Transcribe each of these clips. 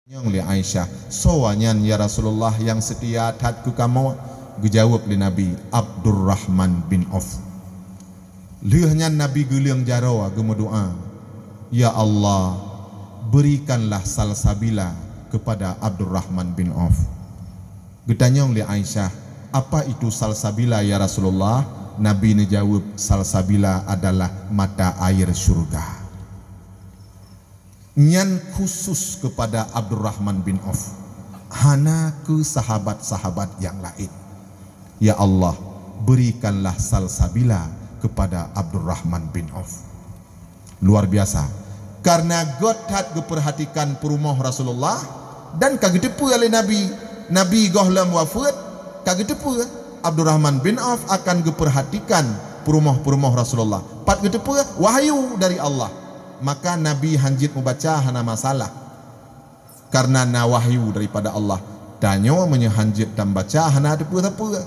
Yang li Aisyah, soanyan ya Rasulullah yang setia hadku kamu. Gejawab li Nabi Abdurrahman bin Auf. Lehnya Nabi geling jarawa gemu doa, ya Allah, berikanlah salsabila kepada Abdurrahman bin Auf. Getanyong li Aisyah, apa itu salsabila ya Rasulullah? Nabi menjawab, salsabila adalah mata air surga. Nyan khusus kepada Abdurrahman bin Auf, hana ke sahabat-sahabat yang lain. Ya Allah, berikanlah salsabila kepada Abdurrahman bin Auf. Luar biasa. Karena godhat geperhatikan perumah Rasulullah dan kagedepu oleh Nabi gohlam wafat, kagedepu Abdurrahman bin Auf akan geperhatikan perumah Rasulullah. Pat gedepu wahyu dari Allah. Maka Nabi hanjit membaca hana masalah karena na wahyu daripada Allah. Danyo menyehanjit dan baca hana ada apa.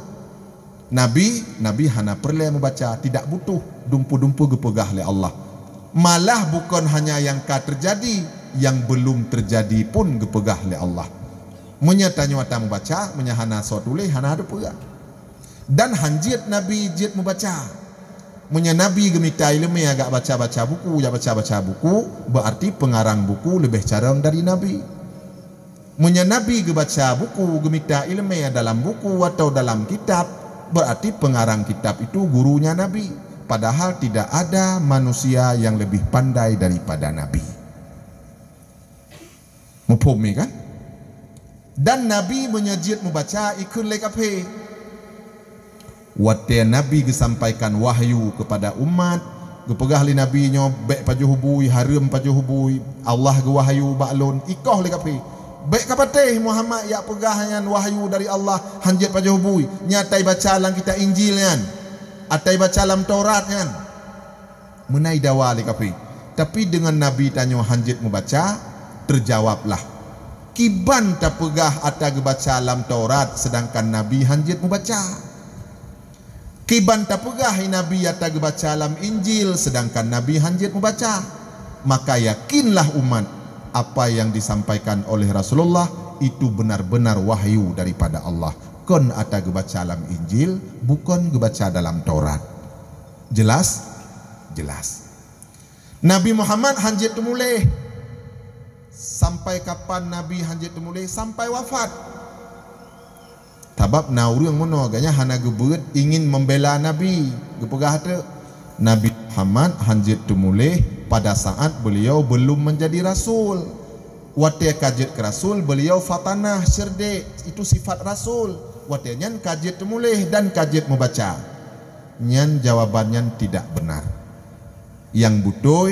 Nabi hana perlu membaca, tidak butuh dumpu-dumpu gepegah oleh Allah. Malah bukan hanya yang terjadi, yang belum terjadi pun gepegah oleh Allah. Menyatanya wata membaca, menyahana sotuleh hana ada apa. Dan hanjit Nabi jit membaca. Munya Nabi gemita ilmu agak baca-baca buku, ya baca-baca buku, berarti pengarang buku lebih carang dari Nabi. Munya Nabi gebaca buku, gemita ilmu dalam buku atau dalam kitab, berarti pengarang kitab itu gurunya Nabi. Padahal tidak ada manusia yang lebih pandai daripada Nabi. Mufhumi kan? Dan Nabi menyajid membaca ikun lekape. Waktu Nabi disampaikan wahyu kepada umat, gepegah li Nabi nyo baik paju hubui, harum paju hubui, Allah ge wahyu baklon ikoh le kapi. Baik kapateh Muhammad ya pegahan wahyu dari Allah hanjat paju hubui, nyatai baca dalam kitab Injil kan. Atai baca dalam Taurat kan. Menai dawa le kapi. Tapi dengan Nabi tanyo hanjat membaca, terjawablah. Kiban tak pegah atai baca dalam Taurat sedangkan Nabi hanjat membaca. Kiban tak pegah Nabi atag baca dalam Injil sedangkan Nabi hanjit membaca. Maka yakinlah umat apa yang disampaikan oleh Rasulullah itu benar-benar wahyu daripada Allah. Kon atag baca dalam Injil, bukan gebaca dalam Taurat. Jelas? Jelas. Nabi Muhammad hanjit temulih. Sampai kapan Nabi hanjit temulih? Sampai wafat. Sebab naurung mono agaknya hana gebet ingin membela Nabi. Gepegah tu Nabi Muhammad hanjit tumulih pada saat beliau belum menjadi rasul. Waktu kajet ke rasul beliau fatanah cerdik, itu sifat rasul. Waktu nyan kajet tumulih dan kajet membaca. Nyan jawabannya tidak benar. Yang butuh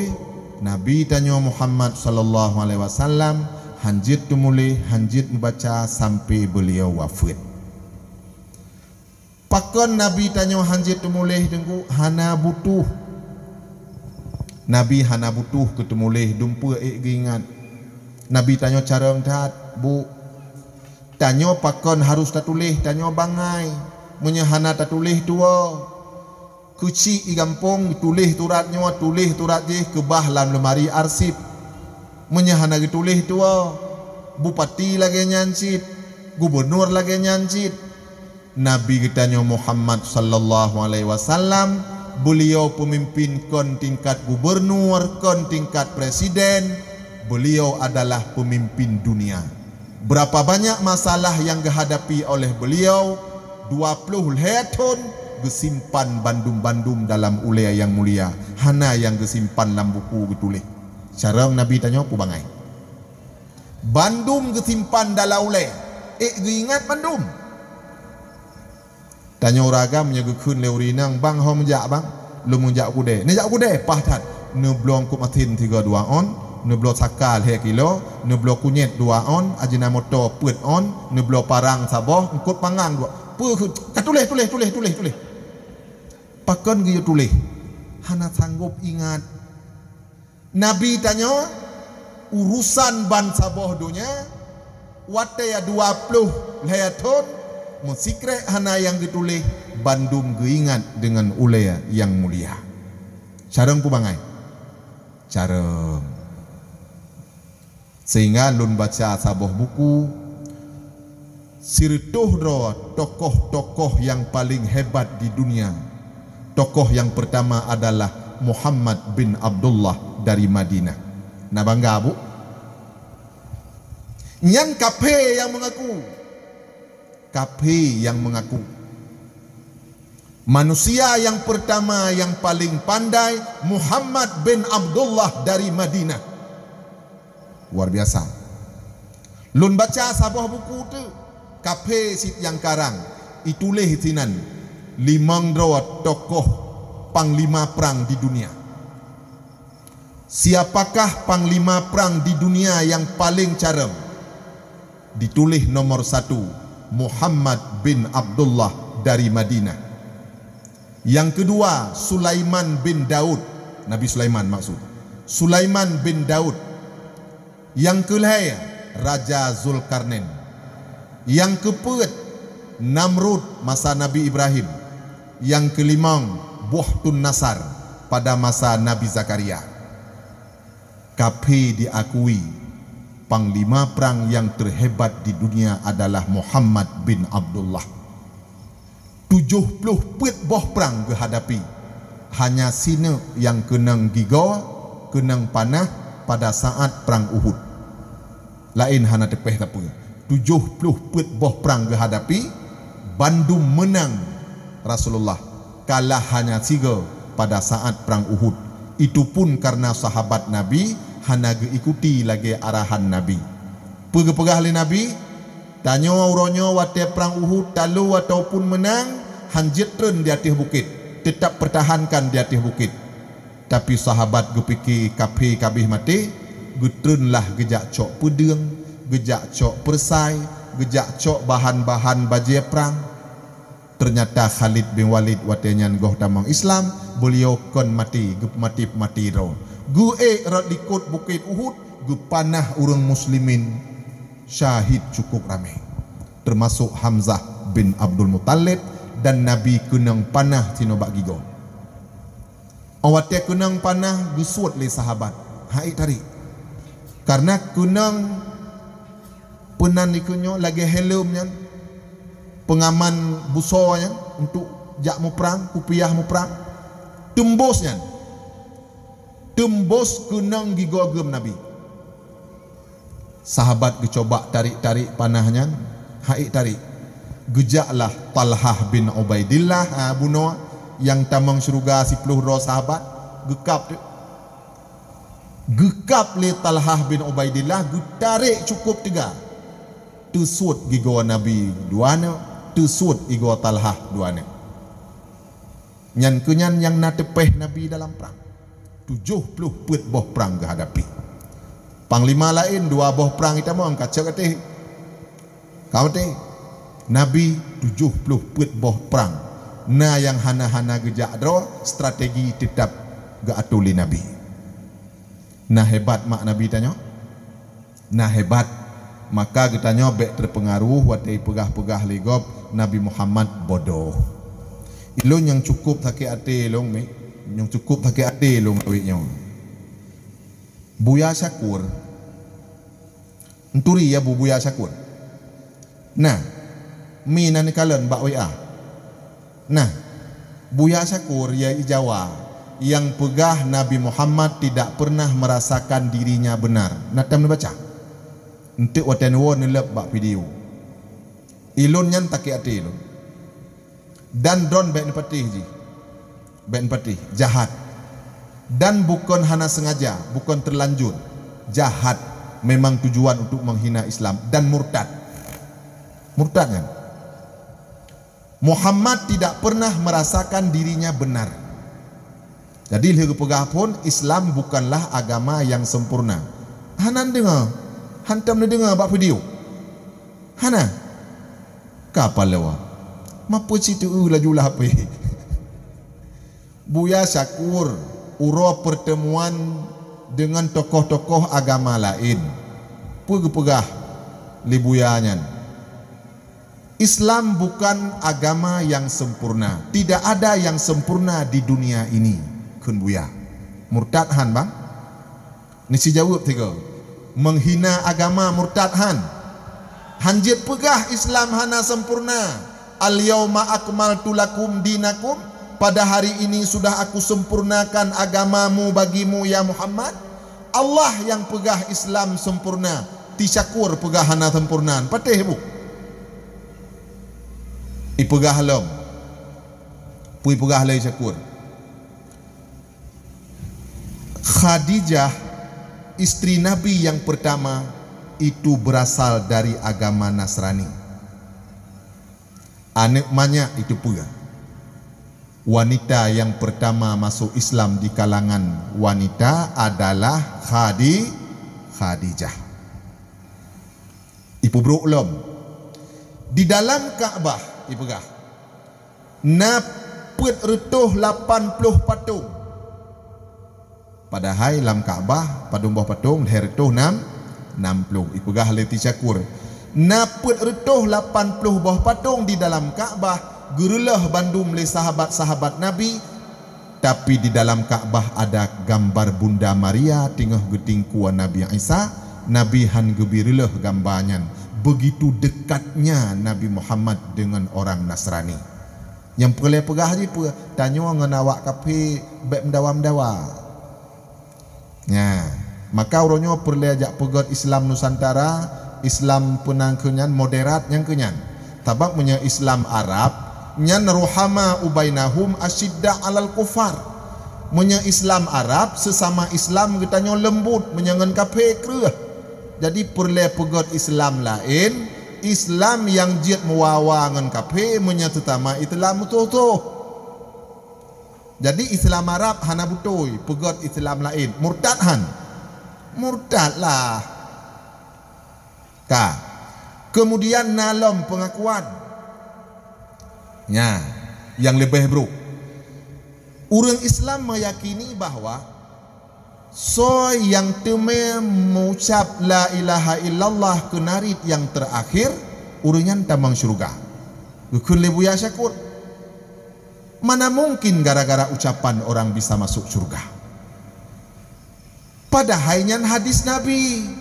Nabi tanya Muhammad sallallahu alaihi wasallam hanjit tumulih, hanjit membaca sampai beliau wafat. Pakon Nabi tanya hanjit temulih dengku hana butuh. Nabi hana butuh ketemulih dumpa ingat. Nabi tanya cara entat, bu. Tanya pakon harus tatulih, tanya bangai. Munya hana tatulih tua. Kuci i gampung tulih turatnya, tulih turat je kebah dalam lemari arsip. Munya hana getulih tua. Bupati lagi nyancit, gubernur lagi nyancit. Nabi kita Muhammad sallallahu alaihi wasallam, beliau pemimpin kon tingkat gubernur, kon tingkat presiden, beliau adalah pemimpin dunia. Berapa banyak masalah yang dihadapi oleh beliau, 20 tahun gesimpan bandum-bandum dalam ulia yang mulia, hana yang gesimpan dalam buku getulih. Carang Nabi tanya apa bangai? Bandum gesimpan dalam ulia, ingat bandum. Tanya ragam nya gekun leurinang bang ho menjak bang lu menjak kude ne jak kude pahtat ne blong ku matin 32 on ne blok sakal 2 kilo ne blok kunyit 2 on ajina motor peut on ne blok parang saboh engkut pangang 2 pu katulih tulih pakon ge tulih hana sanggup ingat. Nabi tanya urusan ban saboh dunya wate ya 20 tahun musikre hana yang ditulis bandum geingat dengan ulaya yang mulia. Careng pu bangai. Careng Sehingga lun baca sabuh buku sirtuh ro tokoh-tokoh yang paling hebat di dunia. Tokoh yang pertama adalah Muhammad bin Abdullah dari Madinah. Nah bangga bu. Yang kafe yang mengaku. Kafe yang mengaku. Manusia yang pertama yang paling pandai Muhammad bin Abdullah dari Madinah. Luar biasa. Lun baca sabuh buku tu kafe sit yang karang itulah hitinan limang dua tokoh panglima perang di dunia. Siapakah panglima perang di dunia yang paling carem? Ditulis nomor 1 Muhammad bin Abdullah dari Madinah. Yang kedua Sulaiman bin Daud, Nabi Sulaiman maksud Sulaiman bin Daud. Yang kelima Raja Zulkarnain. Yang keempat Namrud masa Nabi Ibrahim. Yang kelima Buhtun Nasar pada masa Nabi Zakaria. Kafe diakui panglima perang yang terhebat di dunia adalah Muhammad bin Abdullah. 70 pet boh perang kehadapi. Hanya sini yang kenang gigo, kenang panah pada saat perang Uhud. Lain hana tepeh tak apa. 70 pet boh perang kehadapi. Bandung menang Rasulullah. Kalah hanya 3 pada saat perang Uhud. Itu pun karena sahabat Nabi hana ikuti lagi arahan Nabi. Pegah-pegah oleh Nabi tanya uronyo wate perang Uhud talu ataupun menang hanjit tren di atas bukit, tetap pertahankan di atas bukit. Tapi sahabat gepikir kafe kabih mati, getren lah gejak cok pedang, gejak cok persai, gejak cok bahan-bahan baju perang. Ternyata Khalid bin Walid watenyan goh damang Islam, beliau kon mati, gup mati ro. Gue rat likut bukit Uhud, gue panah urang muslimin syahid cukup ramai. Termasuk Hamzah bin Abdul Muttalib dan Nabi kunang panah tinobak gigo. Awatnya kunang panah gusut le sahabat. Hai tarik. Karena kunang penan ikunyo lagi helmnya, pengaman busonya untuk jak mu perang, kupiah mu perang. Tembusnya. Tembus kunang gigo agam Nabi. Sahabat dicoba tarik-tarik panahnya, hai tarik. Gejaklah Talhah bin Ubaidillah bunuh yang tamang syurga 10 sahabat gekap le Talhah bin Ubaidillah tarik cukup 3 tusut gigo Nabi duana tusut gigo Talhah duana nyan kunyan yang natepeh Nabi dalam perang 70 pet boh perang kehadapi panglima lain 2 boh perang kita mau angkat cakatih kau teh Nabi 70 pet boh perang. Nah yang hana-hana gejak dro strategi tetap gaatuli Nabi. Nah hebat mak Nabi tanya. Nah hebat maka kita nyobek terpengaruh watai pegah-pegah ligop Nabi Muhammad bodoh. Ilun yang cukup sakit hati long me, yang cukup sakit hati long awiknya. Buya Syakur. Enturi ya Buya Syakur. Nah mina ni kalen bak WA. Nah, Buya Syakur ya Jawa yang pegah Nabi Muhammad tidak pernah merasakan dirinya benar. Natam baca. Untuk watan won lep bak video. Ilun nyan taki ati ilun. Dan don ben patih ji. Ben patih jahat. Dan bukan hana sengaja, bukan terlanjur. Jahat memang tujuan untuk menghina Islam dan murtad. Murtad kan? Muhammad tidak pernah merasakan dirinya benar. Jadi lihat pegah pun Islam bukanlah agama yang sempurna. Hanan dengar, hantam dengar bak video. Hana, kapal lewa. Mapu citu lajulah apa? Buya Syakur uro pertemuan dengan tokoh-tokoh agama lain. Pegah libuyanya. Islam bukan agama yang sempurna. Tidak ada yang sempurna di dunia ini. Kun buya. Murtad han bang. Nisi jawab tiga. menghina agama murtad hanjit pegah Islam hana sempurna. Al-yauma akmaltu lakum dinakum, pada hari ini sudah aku sempurnakan agamamu bagimu ya Muhammad. Allah yang pegah Islam sempurna, tisyakur pegah hana sempurnaan patih bu ipegah long pui pegah lai syakur. Khadijah istri Nabi yang pertama itu berasal dari agama Nasrani. Anak banyak itu pula wanita yang pertama masuk Islam di kalangan wanita adalah Khadijah. Ibu bro ulum di dalam Kaabah ipegah naput retuh 80 patung. Padahal dalam Kaabah padung buah patung leher retuh 60. Ipegah leti syakur naput retuh 80 buah patung di dalam Kaabah. Gurulah bandum le sahabat-sahabat Nabi, tapi di dalam Kaabah ada gambar Bunda Maria tingah getingkuan Nabi Isa. Nabi han gebirulah gambarnya. Begitu dekatnya Nabi Muhammad dengan orang Nasrani. Yang perlu pegah haji pun tanya ngan awak kape bek mendawa-mendawa. Ya, maka orangnya perlu ajak pegat Islam Nusantara, Islam penang kenyan moderat yang kenyan. Tabak punya Islam Arab nyan ruhama ubainahum asyidda alal kufar. Punya Islam Arab sesama Islam katanya lembut menyangan kafir. Jadi perlu pegat Islam lain, Islam yang jid mewawa ngan kafir punya tetama Islam betul-betul. Jadi Islam Arab hana butoi, pegat Islam lain murtad murtad lah. Kemudian nalom pengakuan ya, yang lebih bro. Orang Islam meyakini bahawa so yang teme mengucap la ilaha illallah kenarit yang terakhir urunan tamang syurga. Gukun lebu ya syakur. Mana mungkin gara-gara ucapan orang bisa masuk syurga? Padahal yang hadis Nabi.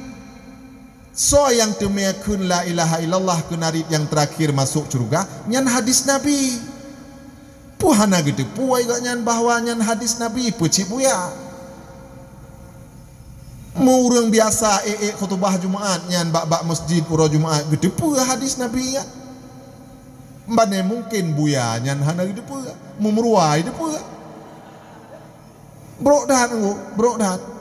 So yang temekun la ilaha illallah kenarit yang terakhir masuk syurga nyan hadis Nabi. Puhana gitu puai gak nyan bahawa nyan hadis Nabi pecik buya. Mau orang biasa khutbah Jumaat nyan bak-bak masjid pura Jumaat gitu puya hadis Nabi ya. Mbane mungkin buya nyan hana gitu puya. Mumruai itu puya. Bro dah.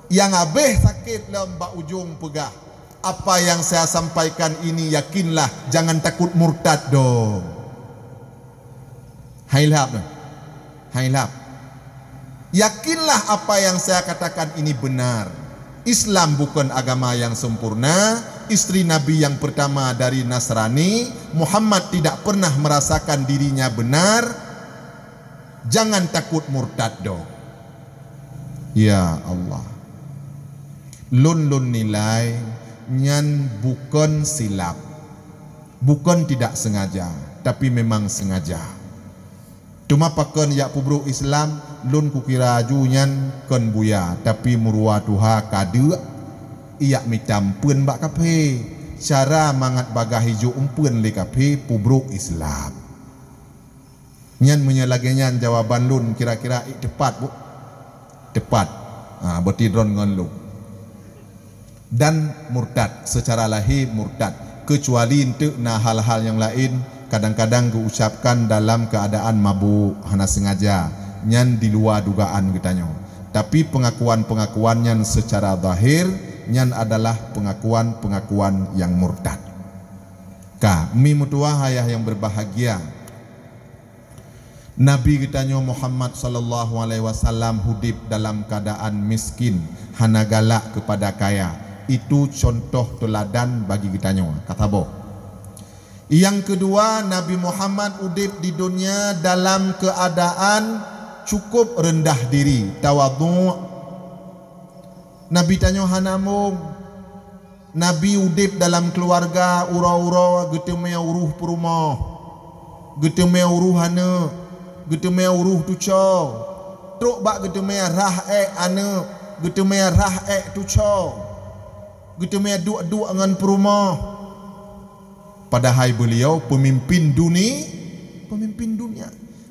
Yang abeh sakit lembak ujung pegah. Apa yang saya sampaikan ini yakinlah, jangan takut murtad dong. Hailap. Yakinlah apa yang saya katakan ini benar. Islam bukan agama yang sempurna. Istri Nabi yang pertama dari Nasrani. Muhammad tidak pernah merasakan dirinya benar. Jangan takut murtad dong. Ya Allah. Lun nilai nyan bukan silap, bukan tidak sengaja, tapi memang sengaja. Cuma pakan yak pubruk Islam lun kukira nyan kon buya, tapi murwa tuha kadu iyak micampun bak kape. Cara mangat bagah hijau umpun le kape pubruk Islam. Nyan menyalaginya jawaban lun kira-kira tepat bu, tepat. Bertidron ngon lu. Dan murtad secara lahir murtad, kecuali untuk hal-hal yang lain kadang-kadang diucapkan dalam keadaan mabuk hana sengaja nyan di luar dugaan kitanya. Tapi pengakuan-pengakuan nyan secara zahir nyan adalah pengakuan-pengakuan yang murtad. Mi mutua hayah yang berbahagia, Nabi kitanya Muhammad sallallahu alaihi wasallam hidup dalam keadaan miskin, hana galak kepada kaya. Itu contoh teladan bagi kitanya. Kata boh. Yang kedua, Nabi Muhammad hidup di dunia dalam keadaan cukup rendah diri, tawadhu. Nabi tanya hanamung. Nabi hidup dalam keluarga ura-ura geteme uruh perumah. Geteme uruh hana, geteme uruh tuco. Truk bak geteme rah ane, geteme rah tuco. gitu dua dengan perumah. Padahal beliau pemimpin dunia.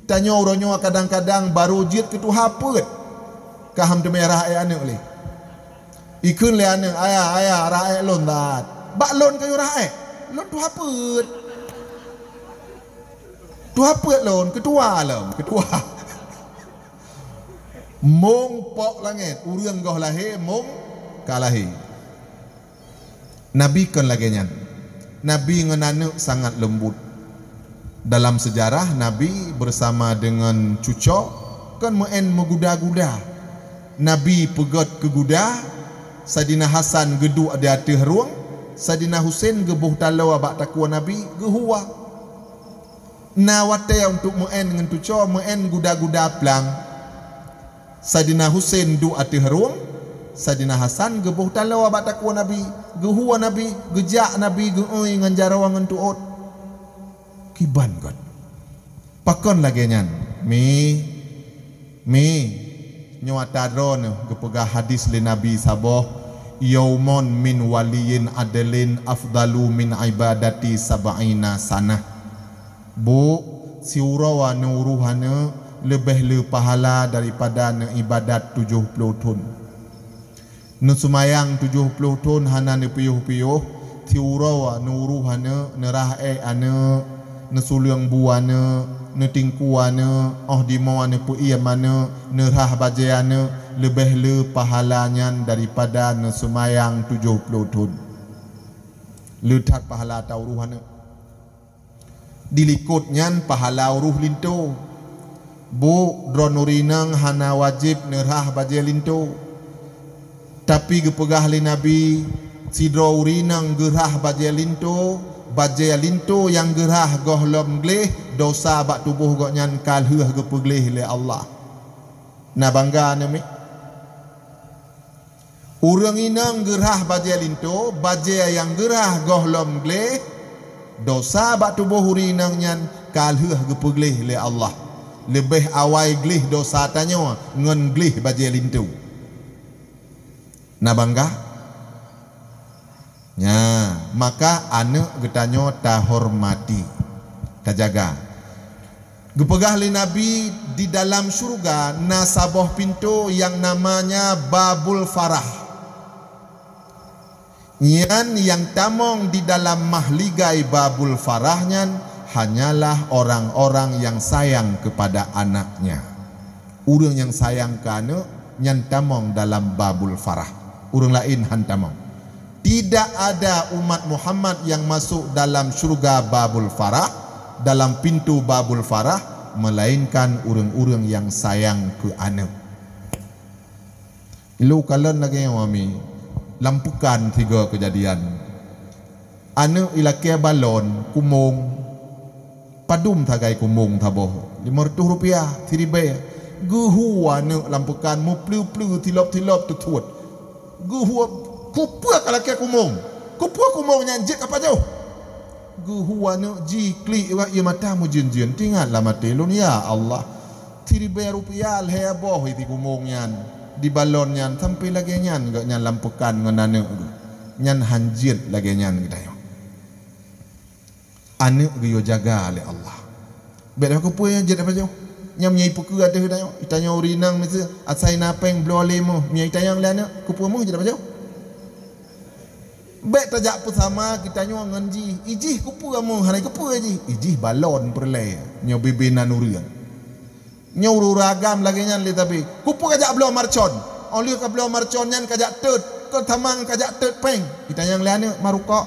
Tanya orangnya kadang-kadang baru jid ke tu haput. Kaham tu merah ayah anak leh. Ikun le anak ayah rakyat lon tat. Bak lon kayu rakyat. Lon tu haput. Tu haput lon ketua. Mong pok langit urang goh lahir mong kalahir. Nabi kan lagi nyan. Nabi ngenana sangat lembut. Dalam sejarah Nabi bersama dengan cucok kan mengguda-guda. Nabi pegat ke guda, Saidina Hasan gedu ada atas ruang, Saidina Husain gebuh talau abak takwa Nabi gehuwa. Nawate untuk dengan cucok guda-guda pelang. Saidina Husain du atas ruang, Saidina Hasan gebuh talau abak takwa Nabi gehuwa Nabi, gejak Nabi geoi ngan jarawangan tuot. Kiban kan pakon lagi nyan mi nyuatadron gepegah hadis li Nabi saboh yaumon min waliyin adlin afdalu min ibadati sab'ina sanah. Bu siurawa nuruhana lebih le pahala daripada ne ibadat 70 tahun. Nu sumayang 70 tahun hana ne piyuh-piyuh siurawa nuruhana nerah ane nesuliang buana netingkuana di mana pu ia mana nerah bajiana lebih le pahalanya daripada nesumayang 70 tahun. Letak pahala tauruhana dilikutnya pahala uruh linto. Bu dronurinang hana wajib nerah bajia linto. Tapi gepegah li Nabi sidro urinang gerah bajia linto. Bajai linto yang gerah gohlom gleh dosa bak tubuh gok nyan kalheuh gepegleh le Allah. Na bangga nami. Urang inang gerah bajai linto, bajai yang gerah gohlom gleh dosa bak tubuh urinang nyan kalheuh gepegleh le Allah. Lebih awai gleh dosa tanya ngan gleh bajai linto. Na bangga. Ya, maka anak getanyo tahormati, tajaga. Gepegah li Nabi di dalam surga nasabah pintu yang namanya Babul Farah. Yang tamong di dalam mahligai Babul Farahnya hanyalah orang-orang yang sayang kepada anaknya. Urang yang sayang ke anak yang tamong dalam Babul Farah. Urang lain hantamong. Tidak ada umat Muhammad yang masuk dalam syurga Babul Farah, dalam pintu Babul Farah, melainkan urang-urang yang sayang ke anak. Ilu kalian lagi wami lampukan 3 kejadian. Anak ilakia balon kumung padum tagai kumung taboh 500 rupiah tiribe guhu anak lampukan mu plu-plu tilop-tilop tutut guhu kupua kalau kia kumung nyanjik apa jauh guhuwa nu ji kli wa ia mata mu jin tinggallah mati lun ya Allah tiribe rupiah heboh iti kumung nyan di balon nyan sampai lagi nyan gak nyan lampukan nganane nyan hanjir lagi nyan kita yo anu geyo jaga oleh Allah beda kupua yang jid apa jauh nyam nyai puku ada dayo itanya urinang mesti asai napeng blole mu nyai tayang lana kupua mu jid apa jauh baik tajak pun sama kita nyo nganji ijih kupu kamu hari kupu aji ijih balon perle nyo bibinan urian nyo uragam lagi nyan li tapi kupu kajak belum marcon oli ka belum marcon nyan kajak tet ko tamang kajak tet peng kita yang lana maruko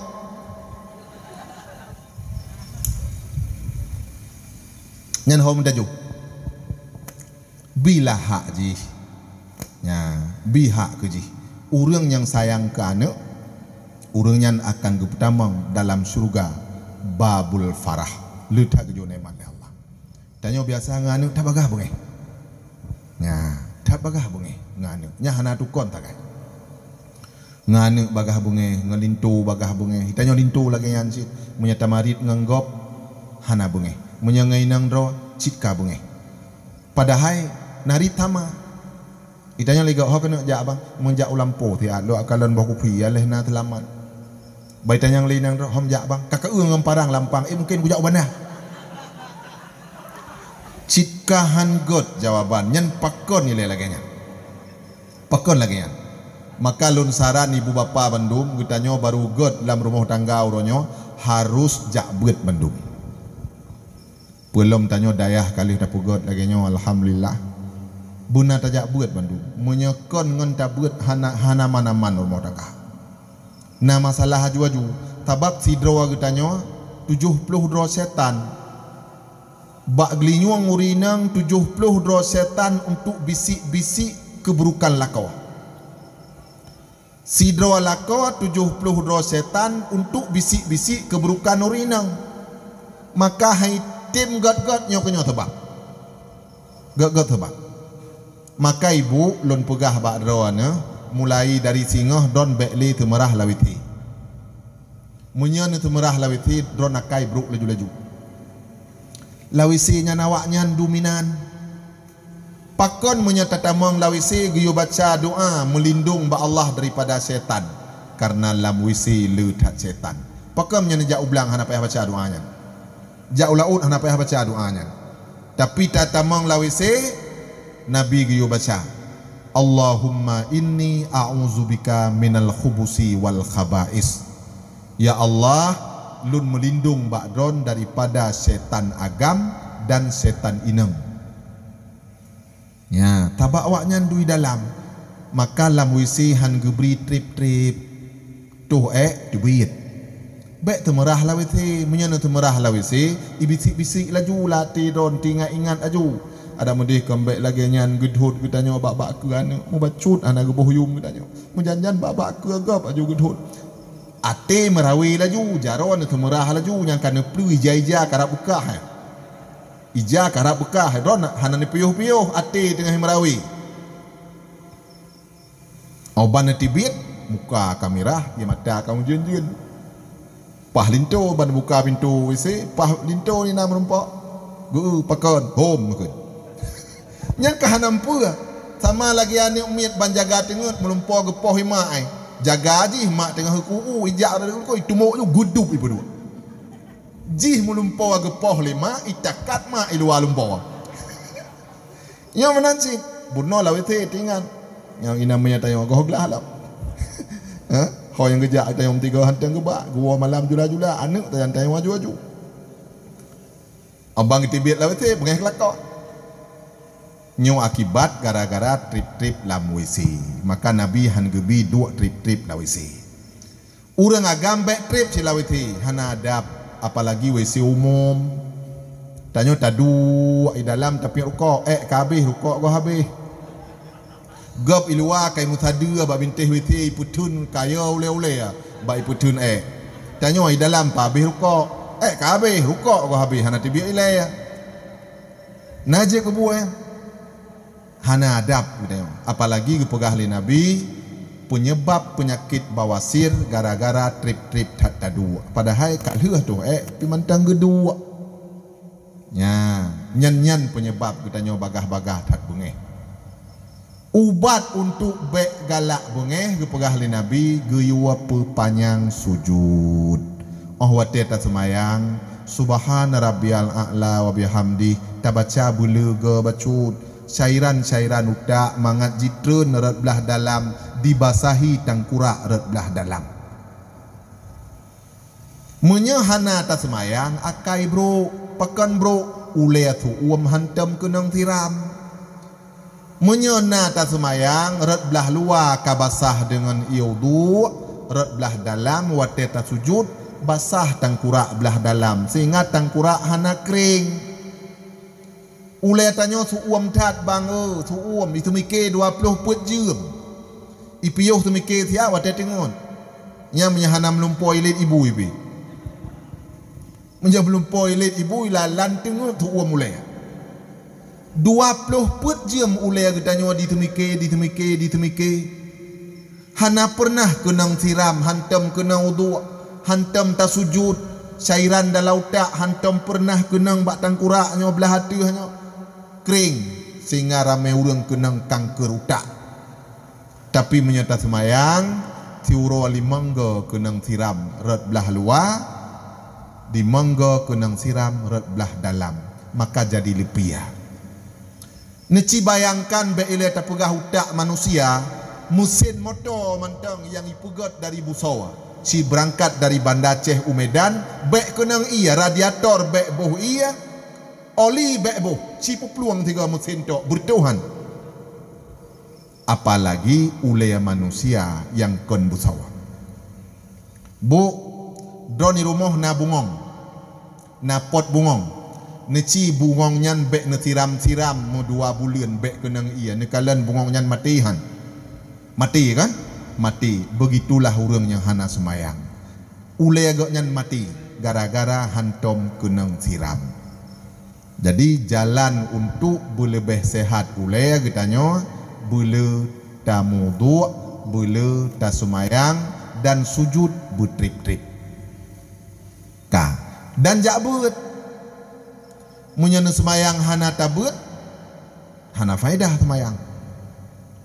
nyan hom daju bila hak ji nya bihak ke ji urang yang sayang ke anak urangnya akan kepertamang dalam surga Babul Farah letak ke nemat Allah. Tanya biasa nganu tak bagah bunge. Nya, tak bagah bunge nganu. Nya hana tukon tak kai. Nganu bagah bunge, ngelintu bagah bunge. Tanya lintu lagi yang sit menyata marit nganggop hana bunge. Menyangai nang dro citka bunge. Padahal nari tama Itanya liga ho kena jak bang menjak ulampo ti lo akalan bah kupi aleh na telamat. Baitanya yang lain yang hom jak bang kakak ngam parang lampang mungkin ku jak banah. Citkahan got jawaban nyen pakon ni lagi nya. Pakon lagi nya. Maka lun saran ibu bapa Bandung gutanyo baru got dalam rumah tangga uronyo harus jak beut Bandung. Belum tanyo dayah kali dah pugot lagi nya alhamdulillah. Buna tajak buat Bandung menyekon ngon ta buat hana mana-man rumah tangga. Nah masalah haju-haju tabak sidro getanyo 70 dro setan bak gelinyuang urinang 70 dro setan untuk bisik-bisik keburukan lakau. Sidro lakau 70 dro setan untuk bisik-bisik keburukan urinang. Maka hai tim got-got nyo kenyo tebak. Got-got tebak. Maka ibu lon pegah bak drawana mulai dari singoh don bekli temerah lawiti. Munyan temerah lawiti don akai bruk laju-laju. Lawisi nya nawaknya dominan. Pakon munya tatamong lawisi giyo baca doa melindung ba Allah daripada setan. Karena lam wisi leuthat setan. Pakon nya jak ublang hana payah baca doanya. Jak ulaut hana payah baca doanya. Tapi tatamong lawisi Nabi giyo baca Allahumma inni a'udzubika minal khubusi wal khaba'is. Ya Allah, lun melindung ba'dron daripada setan agam dan setan ineng. Ya, tabak waknya dui dalam. Maka lam wisi han gebri trip-trip tuh duit. Baik temerah lawisi, menyana temerah lawisi, ibisik-bisik laju lati don tinggal ingat aju. Ada medih kembek lagi nyan gedhut kitanya bak-bak ke ana mu bacut ana ge bohyum kitanya mu janjan bak-bak ke gap aju gedhut ate merawi laju jaron temerah laju yang kana plu ija-ija karab bekah ija karab bekah don hanane piuh-piuh ate tengah merawi oban tibit muka kamerah di mata kamu jen-jen pah linto ban buka pintu WC pah linto ni nam rempak ge pakon home mungkin yang kahanam pura sama lagi ani umit ban jaga tengut melumpo gepoh hima ai jaga ji mak tengah huku ijak ada ko itumuk tu gudup ibu dua ji melumpo gepoh lima itakat mak ilua lumpo yang menanci buno lawe te tingan yang inamanya tayong gohglah lah ha ho yang gejak tayong tiga hantang ke bak gua malam jula-jula anak tayang waju-waju abang tibit lawe te bengeh kelakok nyo akibat gara-gara trip-trip lam WC. Maka Nabi han gebi dua trip-trip la WC. Urang agam back trip ci la WC hana adab apalagi WC umum. Tanyo tadu di dalam tapi rukuk kabeh rukuk go habis. Gop ilua kai mutadu ba bintih WC putun kaya ule-ule ya. Ba putun Tanyo di dalam pa habis rukuk kabeh rukuk go habis hana tibi ile ya. Naje ke buah hana adab gitu. Apalagi kepegah li Nabi penyebab penyakit bawasir gara-gara trip-trip tadu. Padahal kat leuh tu pimantang gedua. Nya, nyan-nyan penyebab katanya bagah-bagah tat bengeh. Ubat untuk bek galak bengeh kepegah li Nabi geyua pepanyang sujud. Wate ta semayang subhana rabbiyal a'la wa bihamdi tabaca bulu ge bacut cairan-cairan utak mangat jitreun ret belah dalam dibasahi tangkurak ret belah dalam. Menyahana ta semayang akai bro, pakan bro, ule tu uam hantam kenang tiram. Menyana ta semayang ret belah luar kabasah dengan iudu, ret belah dalam wate ta sujud basah tangkurak belah dalam sehingga tangkurak hana kering. Ulai tanya su uam tat bang su uam itu mikir 20 put jam. Ipiuh tu mikir tia wate tengon. Nya menyahanam lumpoi lit ibu ibi. Menjak lumpoi lit ibu lalan tengon tu uam ulai. 20 put jam ulai tanya di tu mikir. Hana pernah kenang siram, hantam kenang wudu, hantam tasujud, cairan dalam utak hantam pernah kenang bak tangkuraknya belah hati hanya kering sehingga ramai orang kenang kanker utak Tapi menyata semayang tiuro limangga kenang siram rat belah luar, di mangga kenang siram rat belah dalam, maka jadi lepia. Neci bayangkan beile tapegah utak manusia, mesin motor mantang yang ipugat dari Busawa, si berangkat dari Banda Aceh Umedan, bek kenang ia radiator bek boh ia, oli bek boh, si peluang tiga mesin tok bertuhan. Apalagi ulaya manusia yang kon Busawa. Bu, droni rumah na bungong, na pot bungong. Neci bungong nyan bek netiram-tiram mu 2 bulan bek kenang ia. Nekalan bungong nyan matihan. Mati kan? Mati. Begitulah orang yang hana semayang. Ulaya gak nyan mati gara-gara hantom kenang siram. Jadi jalan untuk berlebih sehat ulaya kitanya, boleh tak muduk, boleh tak semayang dan sujud bertrip-trip. Dan jabut menyana semayang hana tabut, hana faedah semayang.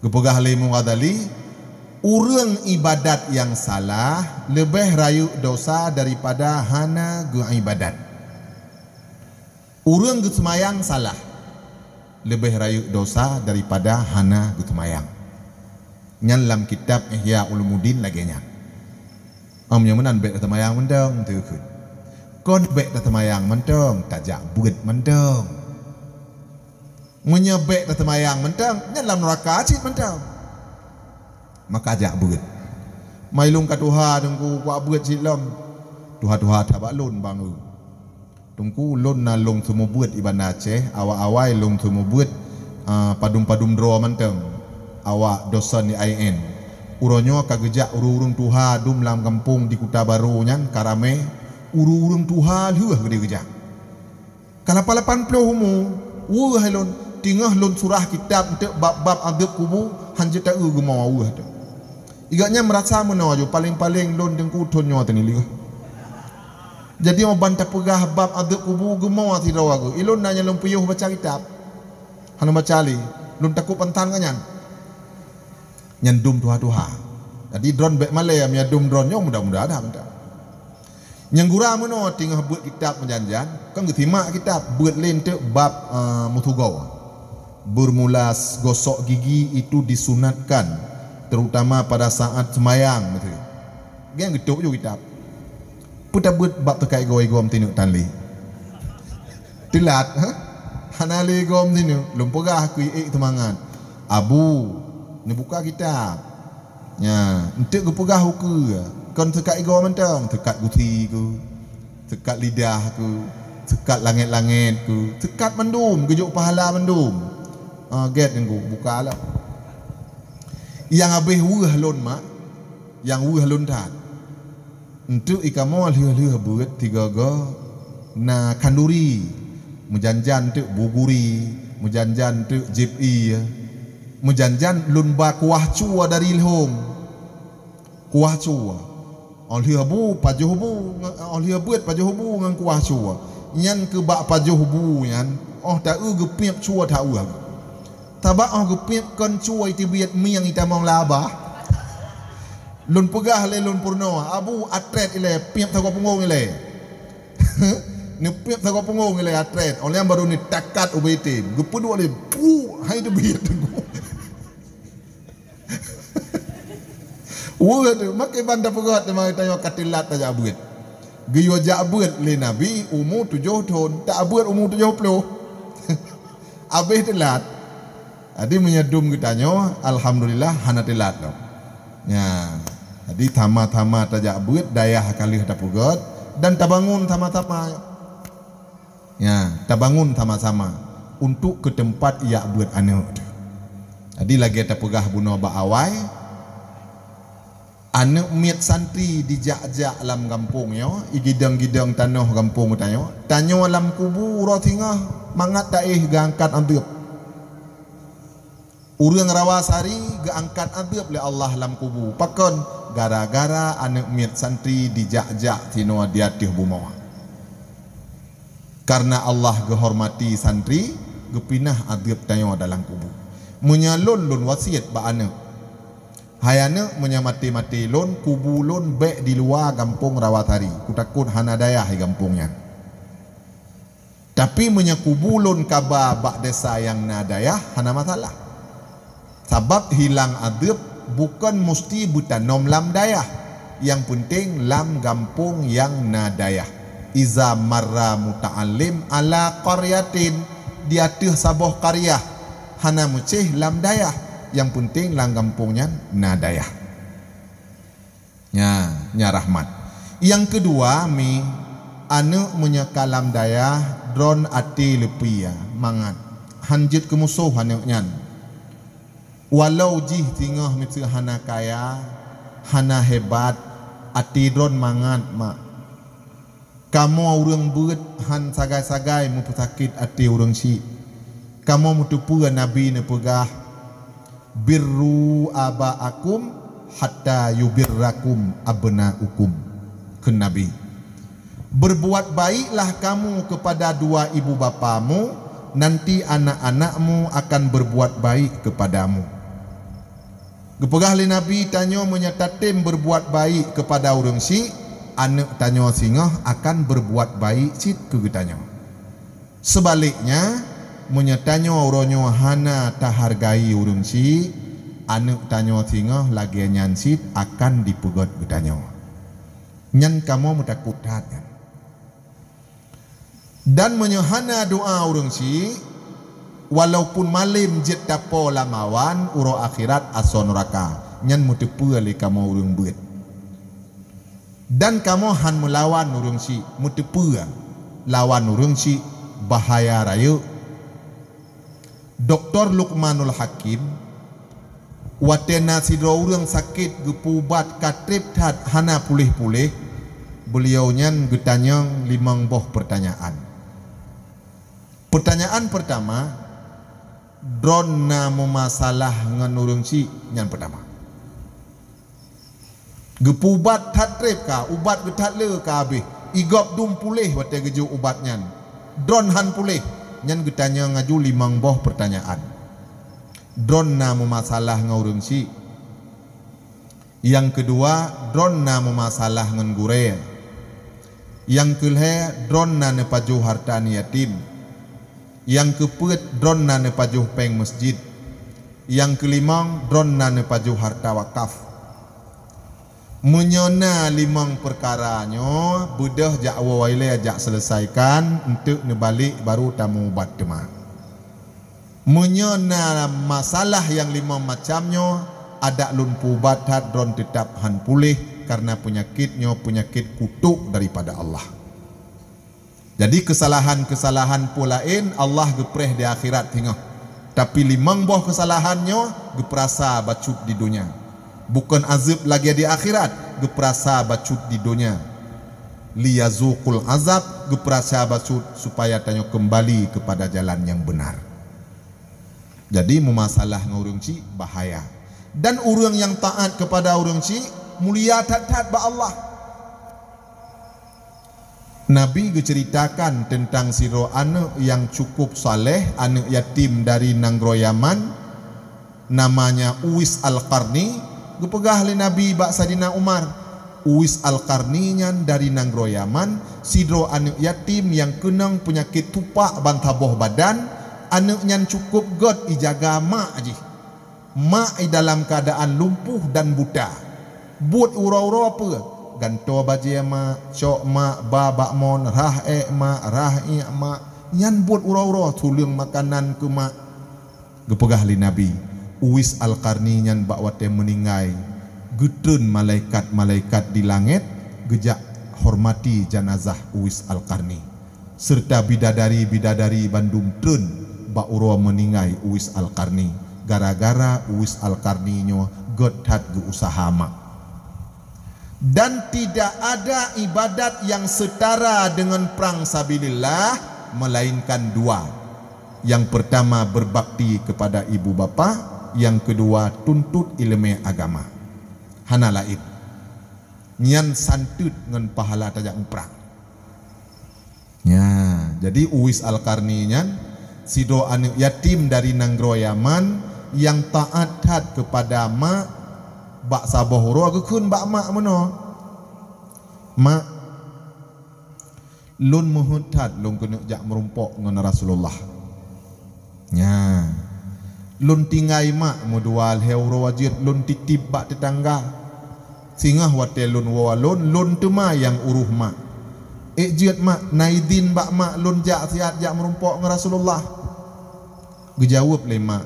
Kepegah limu wadali, urang ibadat yang salah lebih rayu dosa daripada hana ge ibadat. Urang ge semayang salah lebih rayu dosa daripada hana ge semayang. Nyan dalam kitab Ihya Ulumuddin lagi nya. Amnya menan bek semayang mendang teukeun. Kon bek temayang mentang tajak buat mentang menyebek temayang mentang dalam neraka cit mentang maka ajak buat mailung ka tuha tungku kuat buat cit lam tuha-tuha tabak lon bangu tungku lon na long semua buat Iban Aceh awak-awai long semua buat padum-padum draw mentang awak dosan di IN uronyo kagejak urung tuha dum lam kampung di Kuta Baru nyan karame urung tuha luah gede gejak. Kalau 80 humu, wah lon tingah lon surah kitab untuk bab-bab adab kubu hanjat tak gemau wah tu. Igaknya merasa menajo paling-paling lon dengku tonyo tani liu. Jadi mau bantah pegah bab adab kubu gemau ti rawagu. Ilon nanya lon puyuh baca kitab. Hanu baca li, lon takut pentan kanyan. Nyandum tuha-tuha. Jadi drone bek Malay am dum drone nyo mudah-mudahan dah mentah. Yang gura meno tinggal buat kitab menjanjan kan getimak kitab buat lain tu bab mutugau bermula gosok gigi itu disunatkan terutama pada saat semayang betul. Gen getuk jo kitab. Puta buat bab terkait goi-gom tinuk tanli. Tilat hanali gom tinu lumpogah ku temangan. Abu ni buka kitab. Ya, entek gepegah huku. Kon tekat ego mentang, tekat guti ku, tekat lidah ku, tekat langit-langit ku, tekat mendum, gejuk pahala mendum. Get ku buka lah. Yang habis wah lon mak, yang wah lon tat. Untuk ikamo liha-liha buat 3 go na kanduri, mujanjan tu buguri, mujanjan tu jipi, mujanjan lun ba kuah cua dari ilhom, kuah cua. Oleh bu pajuh bu, oleh buat pajuh bu ngan kuah cua. Nyan ke bak pajuh bu nyan, tak gepiap cua tak uang. Tabak gepiap kon cua itu biat mi yang kita mong labah. Lun pegah le lun purno, abu atret ile piap tak punggung ile. Ni piap tak punggung ile atret. Oleh yang baru ni takat ubetim. Gepedu ole, hai tu biat tu. Wah tu makai bandar pegat memang tanya katilat tak abut. Giyo jabut le Nabi umur 7 tahun, tak abut umur 70. Habis telat. Jadi menyedum kitanya alhamdulillah hana telat dah. Ya. Jadi tama-tama tak abut dayah kali tak pegat dan tak bangun sama-sama. Ya, tak bangun sama-sama untuk ke tempat ia buat anak. Jadi lagi tak pegah bunuh ba awai. Anak miat santri di jak-jak dalam kampung yo, igidang-gidang tanah kampung tanyo. Tanyo dalam kubur tingah mangat daih gangkat adab. Urang rawasari gangkat adab le Allah dalam kubur. Pakon gara-gara anak miat santri di jak-jak tino diatih bumawa. Karena Allah gehormati santri, gepinah adab tanyo dalam kubur. Menyalon lun wasiat ba anak. Hayana menyamati-mati lon kubulun bek di luar kampung Rawatari. Ku takut hana dayah di kampungnya. Tapi menyakubulun kabar bak desa yang nadayah hana masalah. Sebab hilang adab bukan mesti butanom lam dayah. Yang penting lam kampung yang nadayah. Iza marra muta'alim ala qaryatin, di atas sabuh qaryah hana mucih lam dayah. Yang penting lam kampungnya nadayah. Nya rahmat. Yang kedua mi anu menyekalam dayah dron ati lepia mangat hanjit ke musuh hanuknyan. Walau jih tingah mitsu hana kaya hana hebat ati dron mangat mak. Kamu urang beut han sagai-sagai mu pesakit ati urang si. Kamu mutupu nabi ne pegah birru abaakum hatta yubirrakum abnaukum ke nabi. Berbuat baiklah kamu kepada dua ibu bapamu, nanti anak-anakmu akan berbuat baik kepadamu. Gepegah li Nabi tanya menyatatim berbuat baik kepada orang si, anak tanya singah akan berbuat baik sit ke tanya. Sebaliknya, menyatanya orangnya hana tahargai orang si, anak tanya singah lagi nyan sit akan dipegot ke tanya. Nyan kamu mutakut hati. Dan menyahana doa orang si walaupun malim jet tapo lamawan uro akhirat aso neraka nyan mutepu ali kamu orang buat. Dan kamu han melawan orang si mutepu lawan orang si bahaya raya. Dr. Luqmanul Hakim watena sidro orang sakit gepubat katrip tat hana pulih-pulih, beliau nyan getanyang limang boh pertanyaan. Pertanyaan pertama, drona masalah ngan urang si yang pertama. Gepubat tatrip ka, ubat getat le ka habis. Igop dum pulih wate geju ubat nyan. Dron han pulih. Nyan getanya ngaju limang boh pertanyaan. Drona masalah ngan urang si. Yang kedua, drona masalah ngan gure. Yang kelhe, drona ne paju harta yatim. Yang keempat, drone na nepajuh peng masjid. Yang kelima, drone na nepajuh harta wakaf. Menyona limang perkaranya, budah jak wawaile ajak selesaikan untuk nebalik baru tamu ubat demam. Menyona masalah yang lima macamnya, ada lumpuh batat drone tetap han pulih karena penyakitnya penyakit kutuk daripada Allah. Jadi kesalahan-kesalahan pulain Allah gepreh di akhirat hingga. Tapi limang buah kesalahannya geprasa bacut di dunia. Bukan azab lagi di akhirat, geprasa bacut di dunia. Liyazuqul azab, geprasa bacut supaya tanya kembali kepada jalan yang benar. Jadi memasalah ngurung ci bahaya. Dan orang yang taat kepada orang ci mulia tat-tat ba Allah. Nabi ceritakan tentang siro anak yang cukup saleh, anak yatim dari Nanggro Yaman, namanya Uwais Al-Qarni. Gepegah li Nabi bak Sadina Umar. Uwais Al-Qarni nyan dari Nanggro Yaman, siro anak yatim yang kenang penyakit tupak bantaboh badan, anak nyan cukup god ijaga mak aji. Mak i dalam keadaan lumpuh dan buta. Buat ura-ura apa? Ganto baji mak, cok mak, babak mon, rah mak, rah mak, nyan buat ura-ura tulung makanan ke mak. Gepegah li Nabi Uwais Al-Qarni nyan bakwate meninggai. Getun malaikat-malaikat di langit gejak hormati jenazah Uwais Al-Qarni. Serta bidadari-bidadari Bandung tun bak ura meninggai Uwais Al-Qarni. Gara-gara Uwais Al-Qarni nyo godhat ge usaha mak. Dan tidak ada ibadat yang setara dengan perang sabilillah melainkan dua. Yang pertama berbakti kepada ibu bapa, yang kedua tuntut ilmu agama. Hana lain. Nyan santut dengan pahala tajak perang. Ya, jadi Uwais Al-Qarni nyan sido anak yatim dari Nanggro Yaman yang taat kepada mak bak sabah ro ke kun bak mak meno mak lun muhutad lun kena jak merumpok dengan Rasulullah nya lun tinggai mak mudual heuro wajir lun titip bak tetangga singah wate lun wa lun tuma yang uruh mak ejit mak naidin bak mak lun jak siat jak merumpok dengan Rasulullah gejawab le mak